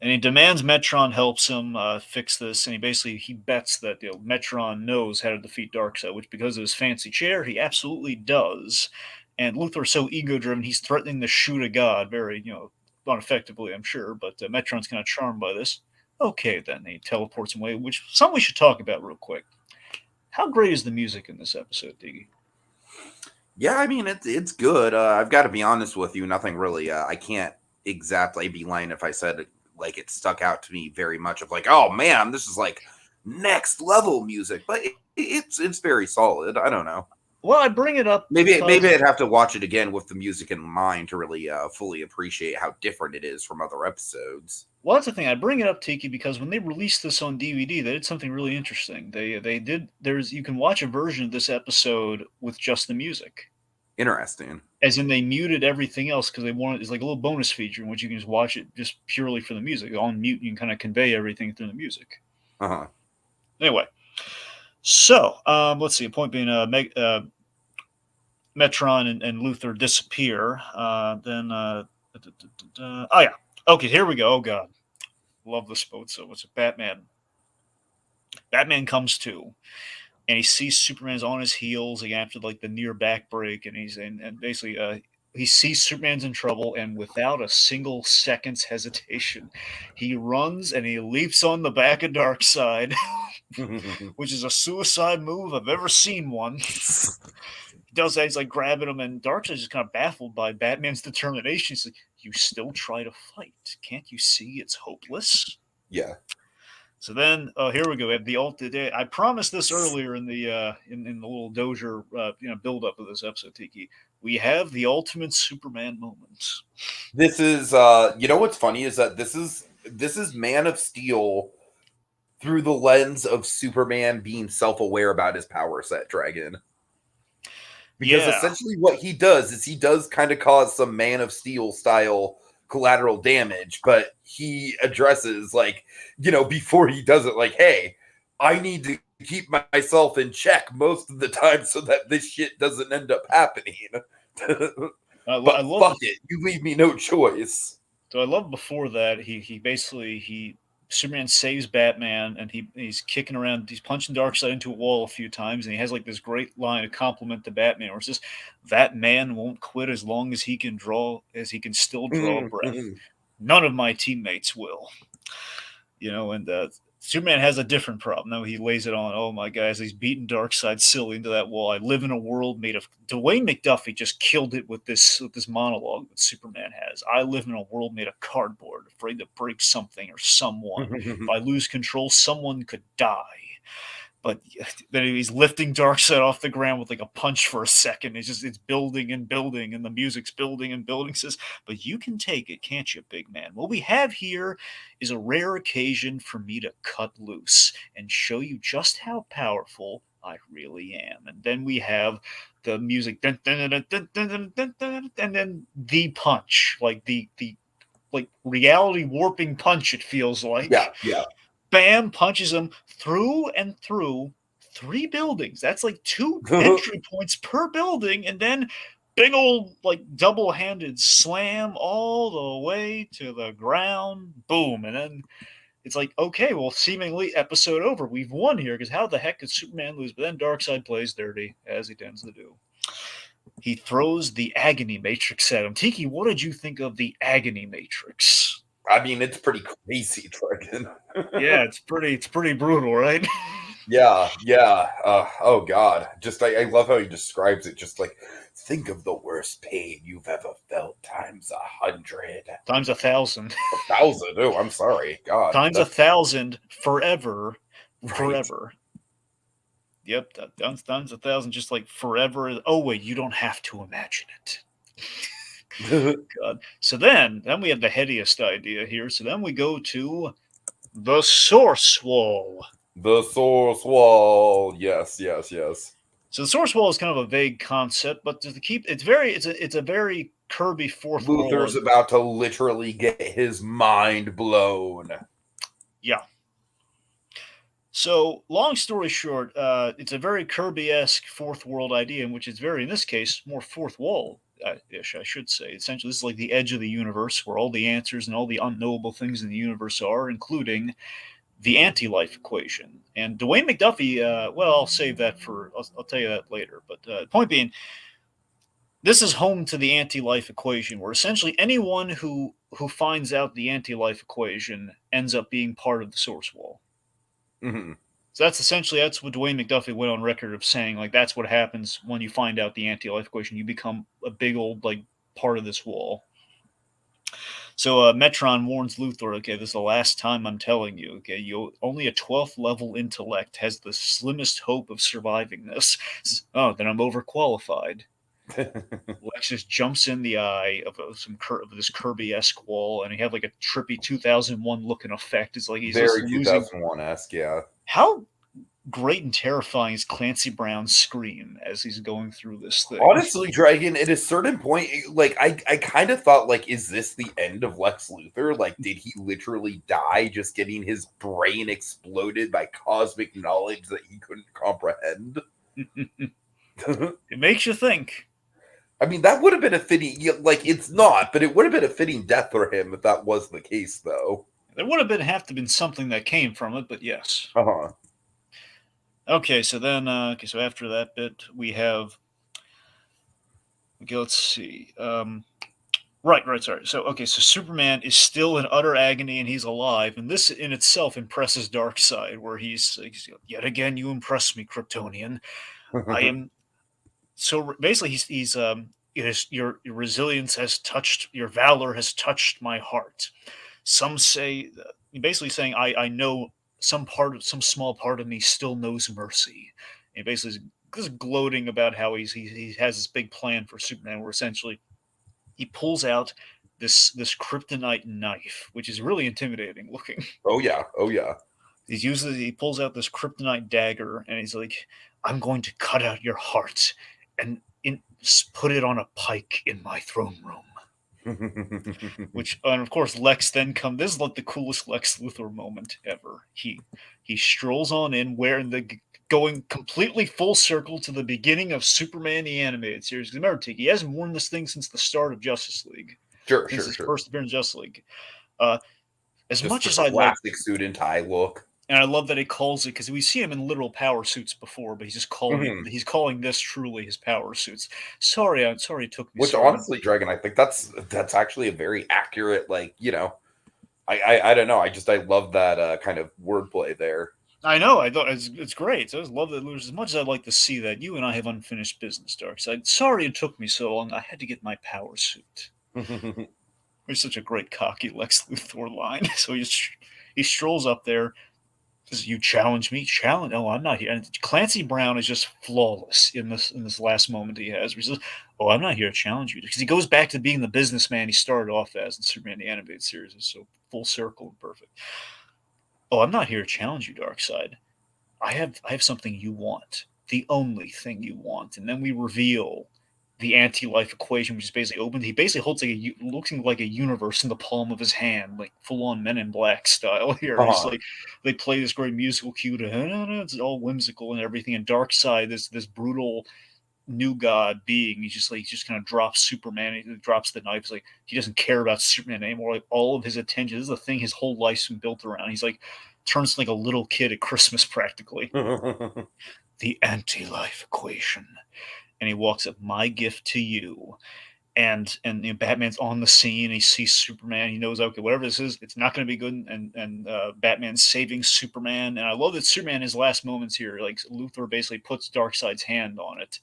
And he demands Metron helps him fix this, and he bets that Metron knows how to defeat Darkseid, which because of his fancy chair, he absolutely does. And Luthor's so ego-driven, he's threatening to shoot a god, very ineffectively, I'm sure. But Metron's kind of charmed by this. Okay, then he teleports him away, which something we should talk about real quick. How great is the music in this episode, Diggy?
Yeah, I mean it's good. I've got to be honest with you. Nothing really. I can't exactly be lying if I said like it stuck out to me very much. Of like, oh man, this is like next level music. But it's very solid. I don't know.
Well, I bring it up
Maybe
because
I'd have to watch it again with the music in mind to really fully appreciate how different it is from other episodes.
Well, that's the thing. I bring it up, Tiki, because when they released this on DVD, they did something really interesting. They did you can watch a version of this episode with just the music.
Interesting.
As in, they muted everything else because they wanted it's like a little bonus feature in which you can just watch it just purely for the music. On mute, you can kind of convey everything through the music.
Uh-huh.
Anyway, so let's see. A point being, Metron and Luthor disappear. Oh yeah. Okay, here we go. Oh god. Love this boat so much. Batman. Batman comes to, and he sees Superman's on his heels like after like the near back break, and he's in, and basically he sees Superman's in trouble, and without a single second's hesitation, he runs and he leaps on the back of Darkseid, which is a suicide move I've ever seen one. He does that, he's like grabbing him, and Darkseid's just kind of baffled by Batman's determination. He's like, "You still try to fight? Can't you see it's hopeless?"
Yeah.
So then, here we go. We have the ultimate. I promised this earlier in the in the little Dozier build up of this episode, Tiki. We have the ultimate Superman moment.
This is you know what's funny is that this is Man of Steel through the lens of Superman being self-aware about his power set, Dragon. Because essentially what he does is he does kind of cause some Man of Steel style collateral damage, but he addresses like, before he does it, like, hey, I need to keep myself in check most of the time so that this shit doesn't end up happening. But fuck it, you leave me no choice.
So I love before that he Superman saves Batman, and he's kicking around, he's punching Darkseid into a wall a few times, and he has like this great line of compliment to Batman, where it's just, "That man won't quit as long as he can still draw breath. None of my teammates will." And Superman has a different problem. Now he lays it on, oh my guys, he's beating Darkseid silly into that wall. I live in a world made of Dwayne McDuffie just killed it with this monologue that Superman has. I live in a world made of cardboard, afraid to break something or someone. If I lose control, someone could die. But then he's lifting Darkseid off the ground with like a punch for a second. It's building and building, and the music's building and building. Says, "But you can take it, can't you, big man? What we have here is a rare occasion for me to cut loose and show you just how powerful I really am." And then we have the music, and then the punch, like the like reality warping punch. It feels like.
Yeah, yeah.
Bam, punches him through and through 3 buildings. That's like 2 entry points per building, and then big old like double-handed slam all the way to the ground. Boom, and then it's like, okay, well, seemingly episode over. We've won here because how the heck could Superman lose? But then Darkseid plays dirty, as he tends to do. He throws the Agony Matrix at him. Tiki, what did you think of the Agony Matrix?
I mean, it's pretty crazy, Dragon.
Yeah, it's pretty brutal, right?
Yeah, yeah. Oh God, just I love how he describes it. Just like think of the worst pain you've ever felt times 100,
Times 1,000.
1,000. Oh, I'm sorry, God.
Times 1,000 forever,
Right.
forever. Yep, times 1,000, just like forever. Oh wait, you don't have to imagine it. God. So then we have the headiest idea here. So then we go to the Source Wall.
The source wall. Yes, yes, yes.
So the Source Wall is kind of a vague concept, but to keep it's a very Kirby fourth
Luther's
world.
about to literally get his mind blown.
Yeah. So, long story short, it's a very Kirby-esque fourth world idea, in which it's very, in this case, more fourth wall-ish, I should say. Essentially, this is like the edge of the universe, where all the answers and all the unknowable things in the universe are, including the anti-life equation. And Dwayne McDuffie, well, I'll save that for, I'll tell you that later. But point being, this is home to the anti-life equation, where essentially anyone who finds out the anti-life equation ends up being part of the source wall.
Mm-hmm.
So that's what Dwayne McDuffie went on record of saying. Like that's what happens when you find out the anti-life equation. You become a big old like part of this wall. So Metron warns Luthor, okay, this is the last time I'm telling you, okay, you only a 12th level intellect has the slimmest hope of surviving this. Oh, then I'm overqualified. Lex just jumps in the eye of this Kirby-esque wall, and he had like a trippy 2001 looking effect. It's like he's
Very
just losing.
2001-esque, yeah.
How great and terrifying is Clancy Brown's scream as he's going through this thing?
Honestly, Dragon, at a certain point, like I kind of thought, like, is this the end of Lex Luthor? Like, did he literally die just getting his brain exploded by cosmic knowledge that he couldn't comprehend?
It makes you think.
I mean, that would have been a fitting, like, it's not, but it would have been a fitting death for him if that was the case, though.
There would have to been something that came from it, but yes.
Uh-huh.
Okay, so then, so after that bit, we have. Okay, let's see. Right, sorry. So Superman is still in utter agony and he's alive, and this in itself impresses Darkseid, where he's yet again, you impress me, Kryptonian. I am. So basically, your resilience has touched, your valor has touched my heart. Some say, basically saying, I know some small part of me still knows mercy. And basically, just gloating about how he has this big plan for Superman, where essentially he pulls out this kryptonite knife, which is really intimidating looking.
Oh yeah, oh yeah.
He pulls out this kryptonite dagger, and he's like, "I'm going to cut out your heart and put it on a pike in my throne room." Which, and of course, Lex then comes. This is like the coolest Lex Luthor moment ever. He strolls on in, wearing going completely full circle to the beginning of Superman the animated series. Remember, Tiki, he hasn't worn this thing since the start of Justice League.
Sure.
His first appearance in Justice League. As
Just
much
the
as I like,
classic suit and tie look.
and I love that he calls it, because we see him in literal power suits before, but he's just calling
Mhm.
he's calling this truly his power suits. Sorry, I'm sorry it took me.
Which
so
honestly, Dragon, I think that's actually a very accurate, like, I don't know. I love that kind of wordplay there.
I know. I thought it's great. I just love that. As much as I'd like to see that, you and I have unfinished business, Darkseid. Sorry it took me so long. I had to get my power suit. It's such a great cocky Lex Luthor line. So he strolls up there. Says, "You challenge me? Challenge? Oh, I'm not here." And Clancy Brown is just flawless in this last moment he has. Where he says, "Oh, I'm not here to challenge you," because he goes back to being the businessman he started off as in Superman the Animated Series. It's so full circle and perfect. "Oh, I'm not here to challenge you, Darkseid. I have something you want. The only thing you want." And then we reveal the anti-life equation, which is basically open. He basically holds like looking like a universe in the palm of his hand, like full-on Men in Black style here. He's like, they play this great musical cue to, it's all whimsical and everything. And Darkseid, this brutal new god being, he just kind of drops Superman. He drops the knife. He's like, he doesn't care about Superman anymore. Like all of his attention, this is the thing his whole life's been built around. He's like turns like a little kid at Christmas practically. The anti-life equation. And he walks up, my gift to you. And Batman's on the scene. He sees Superman. He knows, okay, whatever this is, it's not going to be good. And Batman's saving Superman. And I love that Superman, his last moments here, like Luthor basically puts Darkseid's hand on it.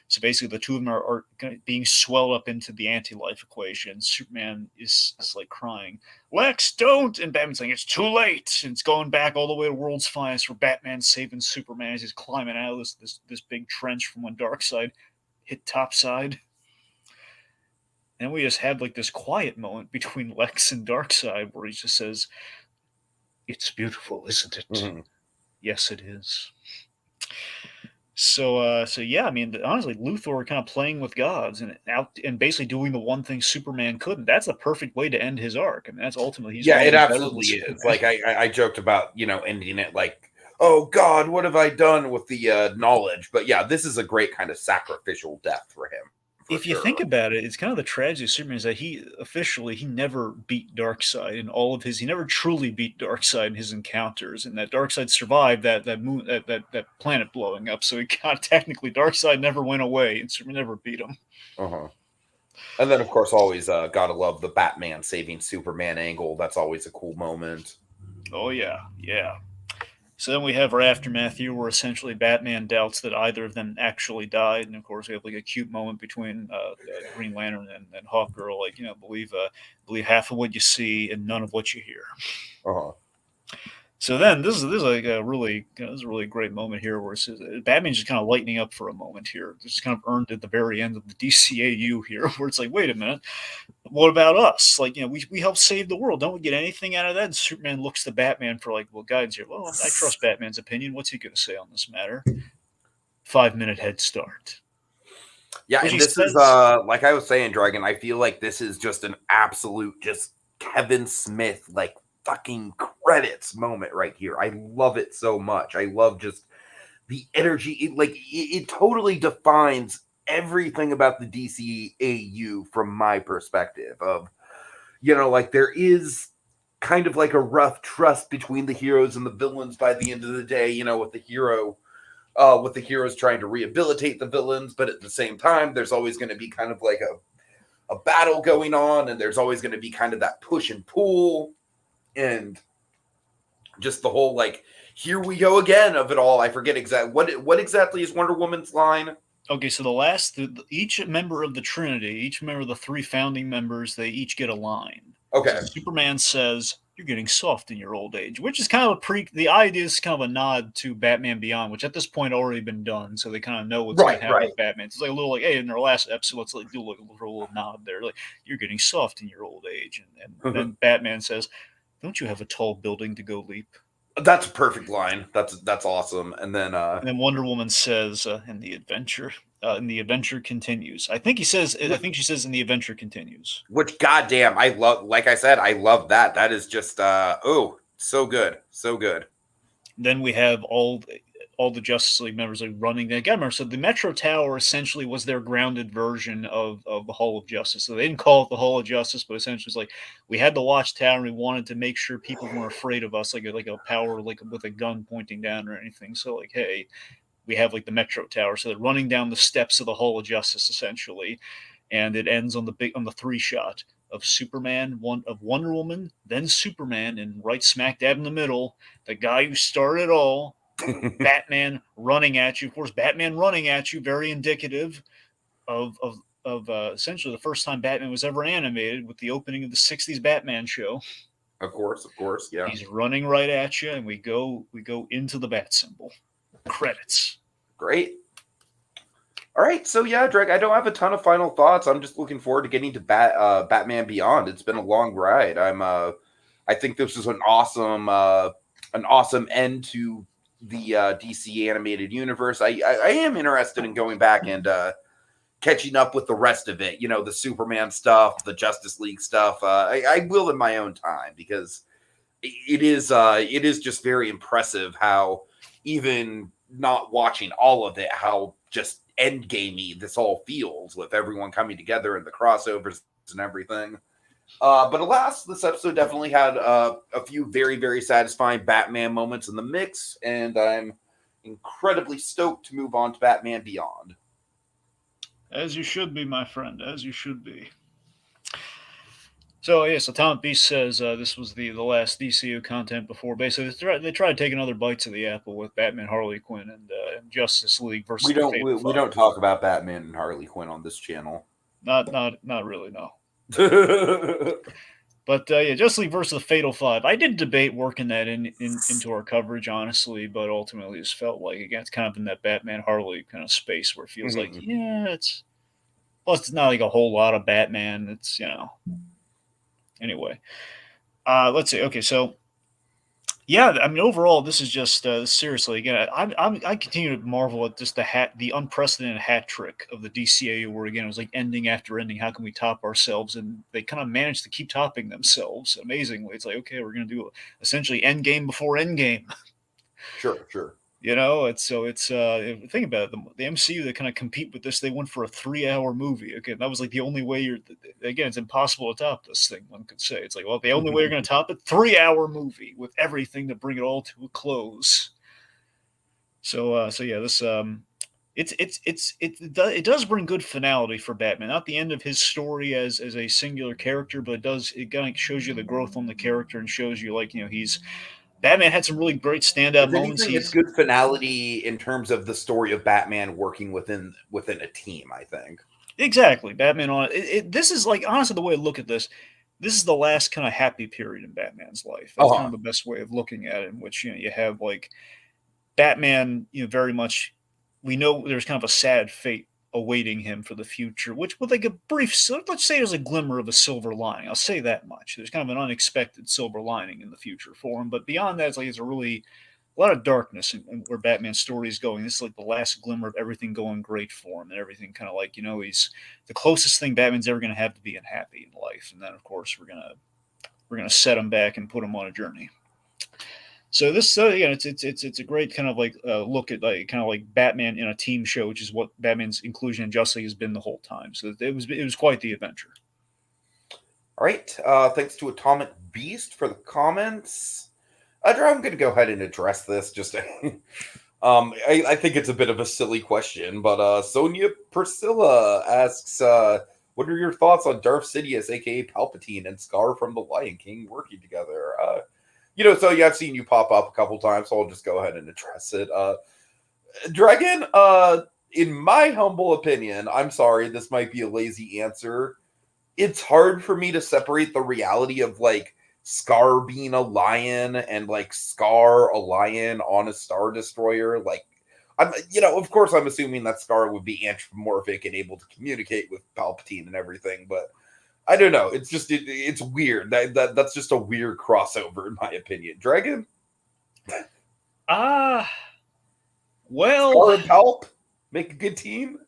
So basically, the two of them are being swelled up into the anti-life equation. Superman is like crying, Lex, don't! And Batman's saying, it's too late. And it's going back all the way to World's Finest, where Batman's saving Superman as he's climbing out of this big trench from when Darkseid hit topside. And we just had like this quiet moment between Lex and Darkseid where he just says, it's beautiful, isn't it? Mm-hmm. Yes, it is. So yeah, I mean, honestly, Luthor kind of playing with gods and basically doing the one thing Superman couldn't. That's the perfect way to end his arc. I mean, that's ultimately he's
it absolutely is. Like I joked about, ending it like, oh God, what have I done with the knowledge? But yeah, this is a great kind of sacrificial death for him.
If you think about it, it's kind of the tragedy of Superman is that he never beat Darkseid in all of his. He never truly beat Darkseid in his encounters, and that Darkseid survived that moon that planet blowing up. So he technically Darkseid never went away, and Superman never beat him.
And then, of course, always gotta love the Batman saving Superman angle. That's always a cool moment.
Oh yeah. So then we have our aftermath here where essentially Batman doubts that either of them actually died. And of course, we have like a cute moment between Green Lantern and Hawkgirl, like, believe half of what you see and none of what you hear. So then this is like a really great moment here where it says, Batman's just kind of lightening up for a moment here. It's kind of earned at the very end of the DCAU here, where it's like, wait a minute, what about us? Like, we helped save the world. Don't we get anything out of that? And Superman looks to Batman for like, well, guidance here. Well, I trust Batman's opinion. What's he going to say on this matter? 5-minute head start.
Yeah, and this is like I was saying, Dragon. I feel like this is just an absolute, just Kevin Smith like fucking credits moment right here. I love it so much. I love just the energy. It totally defines everything about the DCAU from my perspective of, like there is kind of like a rough trust between the heroes and the villains by the end of the day, with the heroes trying to rehabilitate the villains, but at the same time, there's always going to be kind of like a battle going on, and there's always going to be kind of that push and pull, and just the whole like, here we go again of it all. I forget exactly what exactly is Wonder Woman's line.
Okay, so each member of the Trinity, each member of the 3 founding members, they each get a line.
Okay.
So Superman says, you're getting soft in your old age, which is kind of the idea is kind of a nod to Batman Beyond, which at this point already been done, so they kind of know what's going to happen with Batman. It's like a little like, hey, in their last episode, let's like do a little nod there, like you're getting soft in your old age, and then Batman says, don't you have a tall building to go leap?
That's a perfect line. That's awesome. And then
Wonder Woman says, and the adventure continues. I think she says, and the adventure continues.
Which, goddamn, I love. Like I said, I love that. That is just, so good, so good.
Then we have all the Justice League members like running that. Remember, so the Metro Tower essentially was their grounded version of the Hall of Justice. So they didn't call it the Hall of Justice, but essentially it's like we had the Watchtower and we wanted to make sure people weren't afraid of us, like a power like with a gun pointing down or anything. So like, hey, we have like the Metro Tower. So they're running down the steps of the Hall of Justice essentially, and it ends on the 3-shot of Superman, of Wonder Woman, then Superman, and right smack dab in the middle, the guy who started it all. Batman running at you. Of course, Batman running at you, very indicative of essentially the first time Batman was ever animated with the opening of the 60s Batman show.
Of course, yeah.
He's running right at you, and we go into the bat symbol. Credits.
Great. All right, so yeah, Drake, I don't have a ton of final thoughts. I'm just looking forward to getting to Batman Beyond. It's been a long ride. I think this is an awesome end to the DC animated universe. I am interested in going back and catching up with the rest of it, the Superman stuff, the Justice League stuff. I will in my own time, because it is just very impressive how, even not watching all of it, how just endgamey this all feels, with everyone coming together and the crossovers and everything. But alas, this episode definitely had a few very, very satisfying Batman moments in the mix, and I'm incredibly stoked to move on to Batman Beyond.
As you should be, my friend, as you should be. So yes, Atomic Beast says this was the last DCU content before. Basically, they tried taking other bites of the apple with Batman, Harley Quinn, and Justice League versus
We
the
don't
Fatal
we
Five.
don't talk about Batman and Harley Quinn on this channel.
Not really, no. But yeah, Justice League versus the Fatal Five. I did debate working that into our coverage, honestly, but ultimately it just felt like, again, it's kind of in that Batman Harley kind of space where it feels like, yeah, it's, plus it's not like a whole lot of Batman. It's, anyway. Let's see. Okay, so yeah, I mean, overall, this is just seriously. Again, I continue to marvel at just the unprecedented hat trick of the DCAU, where again it was like ending after ending. How can we top ourselves? And they kind of managed to keep topping themselves amazingly. It's like, okay, we're gonna do essentially endgame before endgame.
Sure.
It's think about it, the MCU that kind of compete with this, they went for a 3-hour movie. Okay, that was like the only way again, it's impossible to top this thing, one could say. It's like, well, the only way you're going to top it, 3-hour movie with everything to bring it all to a close. So yeah, this it does bring good finality for Batman. Not the end of his story as a singular character, but it kind of shows you the growth on the character and shows you, like, he's Batman had some really great standout
If
moments.
anything, it's good finality in terms of the story of Batman working within a team, I think.
Exactly, Batman on it. This is, like, honestly, the way I look at this. This is the last kind of happy period in Batman's life. That's kind of the best way of looking at it. In which you have like Batman, very much. We know there's kind of a sad fate awaiting him for the future, which with like a brief, let's say there's a glimmer of a silver lining. I'll say that much. There's kind of an unexpected silver lining in the future for him. But beyond that, it's a lot of darkness in where Batman's story is going. This is like the last glimmer of everything going great for him, and everything kind of like, he's the closest thing Batman's ever going to have to being happy in life. And then, of course, we're gonna set him back and put him on a journey. So this, again, it's a great kind of like look at, like, kind of like Batman in a team show, which is what Batman's inclusion in Justice League has been the whole time. So it was quite the adventure.
All right. Thanks to Atomic Beast for the comments. I'm going to go ahead and address this. Just, I think it's a bit of a silly question, but Sonia Priscilla asks, "What are your thoughts on Darth Sidious, aka Palpatine, and Scar from The Lion King working together?" So yeah, I've seen you pop up a couple times, so I'll just go ahead and address it. Dragon, in my humble opinion, I'm sorry, this might be a lazy answer. It's hard for me to separate the reality of, like, Scar being a lion and, like, Scar a lion on a Star Destroyer. Like, of course, I'm assuming that Scar would be anthropomorphic and able to communicate with Palpatine and everything, but I don't know. It's just it's weird. That's just a weird crossover, in my opinion. Dragon,
Ah, well,
Scar and Palp make a good team.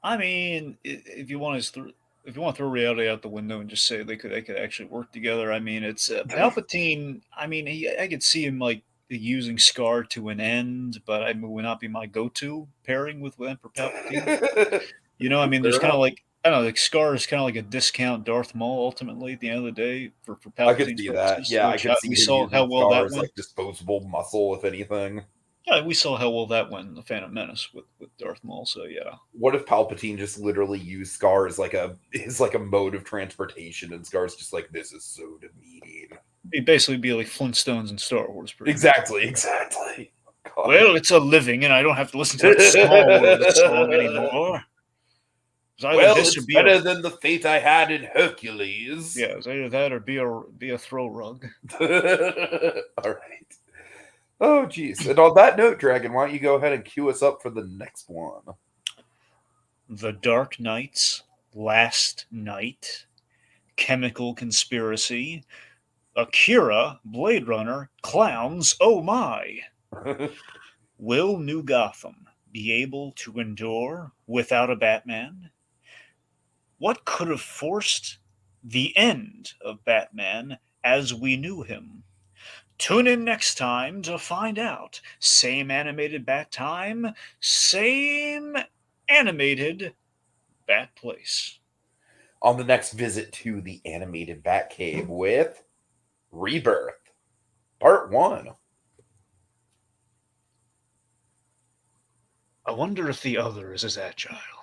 I mean, if you want to throw reality out the window and just say they could actually work together, I mean, it's Palpatine. I mean, I could see him like using Scar to an end, but I mean, would not be my go-to pairing with Emperor Palpatine. I mean, there's
Fair
kind of
enough.
like, I don't know, like Scar is kind of like a discount Darth Maul ultimately at the end of the day for
I could
Palpatine's
see that.
purposes,
Yeah, I
which
could see
we
him
saw how
using
well
Scar
that
as,
went.
like, disposable muscle, if anything.
Yeah, we saw how well that went in the Phantom Menace with Darth Maul. So yeah.
What if Palpatine just literally used Scar as like a mode of transportation, and Scar's just like, this is so demeaning.
It'd basically be like Flintstones in Star Wars, pretty much.
Exactly. God.
Well, it's a living, and I don't have to listen to that Star Wars song anymore.
Well, it's better than the fate I had in Hercules.
Yeah, it's either that or be a throw rug.
All right. Oh, geez. And on that note, Dragon, why don't you go ahead and cue us up for the next one?
The Dark Knight's Last Night, Chemical Conspiracy, Akira, Blade Runner, Clowns, oh my! Will New Gotham be able to endure without a Batman? What could have forced the end of Batman as we knew him? Tune in next time to find out. Same animated Bat time, same animated Bat place.
On the next visit to the animated Batcave with Rebirth, Part 1.
I wonder if the other is as agile.